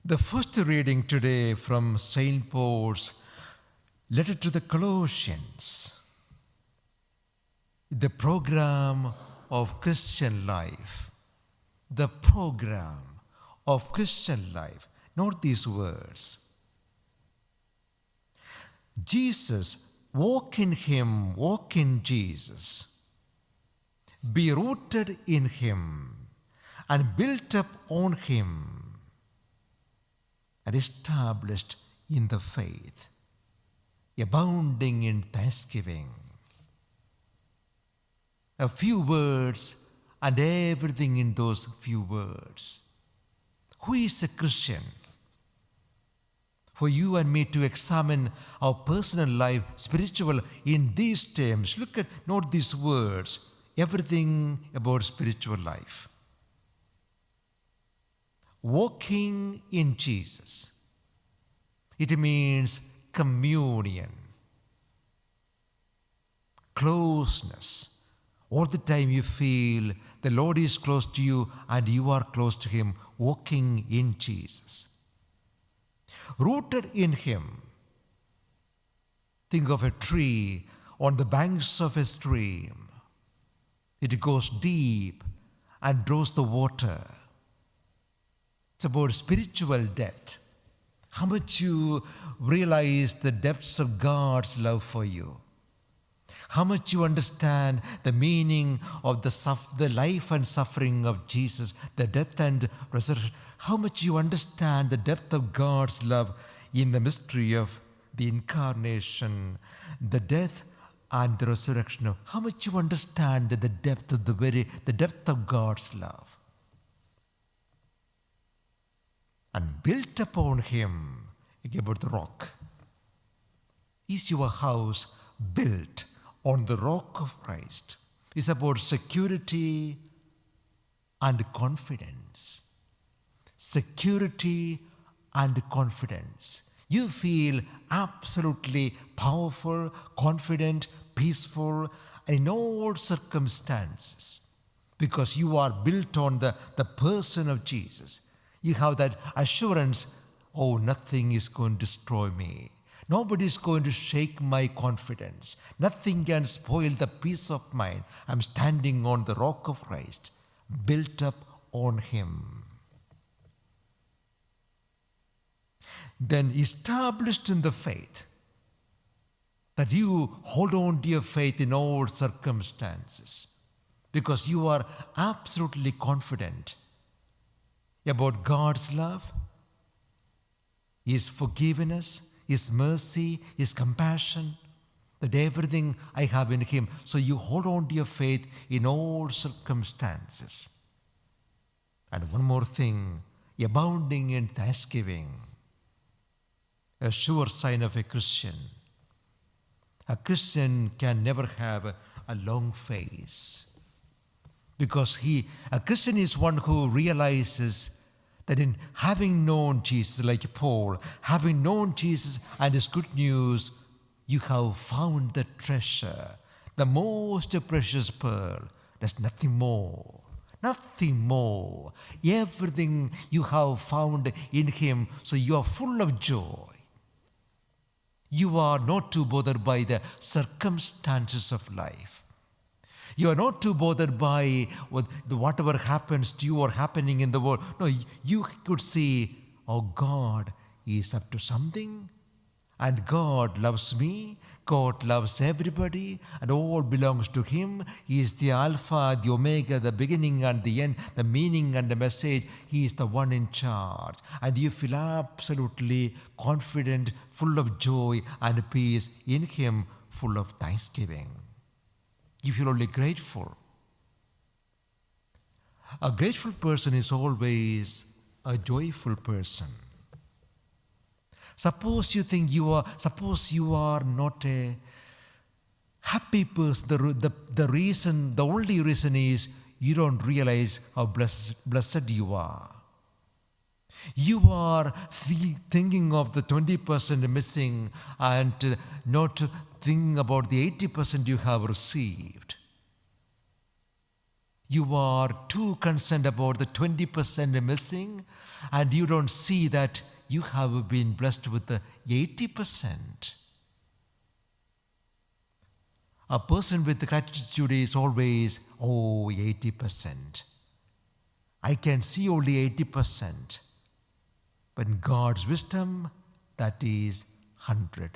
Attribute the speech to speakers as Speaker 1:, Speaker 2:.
Speaker 1: The first reading today from St. Paul's letter to the Colossians, the program of Christian life. The program of Christian life. Note these words. Jesus, walk in Him, walk in Jesus. Be rooted in Him and built up on Him and established in the faith, abounding in thanksgiving. A few words and everything in those few words. Who is a Christian? For you and me to examine our personal life, spiritual, in these terms. Note these words. Everything about spiritual life. Walking in Jesus. It means communion, closeness. All the time you feel the Lord is close to you and you are close to Him, walking in Jesus. Rooted in Him. Think of a tree on the banks of a stream. It goes deep and draws the water. It's about spiritual depth. How much you realize the depths of God's love for you. How much you understand the meaning of the life and suffering of Jesus, the death and resurrection. How much you understand the depth of God's love in the mystery of the incarnation, the death and the resurrection. How much you understand the depth of the depth of God's love. And built upon Him, about the rock. Is your house built on the rock of Christ? It's about security and confidence. Security and confidence. You feel absolutely powerful, confident, peaceful in all circumstances because you are built on the person of Jesus. You have that assurance, oh, nothing is going to destroy me. Nobody is going to shake my confidence. Nothing can spoil the peace of mind. I'm standing on the rock of Christ, built up on Him. Then established in the faith, that you hold on to your faith in all circumstances, because you are absolutely confident about God's love, His forgiveness, His mercy, His compassion, that everything I have in Him. So you hold on to your faith in all circumstances. And one more thing, abounding in thanksgiving. A sure sign of a Christian. A Christian can never have a long face. Because a Christian is one who realizes that in having known Jesus, like Paul, having known Jesus and His good news, you have found the treasure, the most precious pearl. There's nothing more. Nothing more. Everything you have found in Him, so you are full of joy. You are not too bothered by the circumstances of life. You are not too bothered by whatever happens to you or happening in the world. No, you could see, oh, God is up to something. And God loves me. God loves everybody. And all belongs to Him. He is the Alpha, the Omega, the beginning and the end, the meaning and the message. He is the one in charge. And you feel absolutely confident, full of joy and peace in Him, full of thanksgiving. You feel only grateful. A grateful person is always a joyful person. Suppose you are not a happy person. The only reason is you don't realize how blessed you are. You are thinking of the 20% missing and not thinking about the 80% you have received. You are too concerned about the 20% missing, and you don't see that you have been blessed with the 80%. A person with gratitude is always, 80%. I can see only 80%. But in God's wisdom, that is 100%.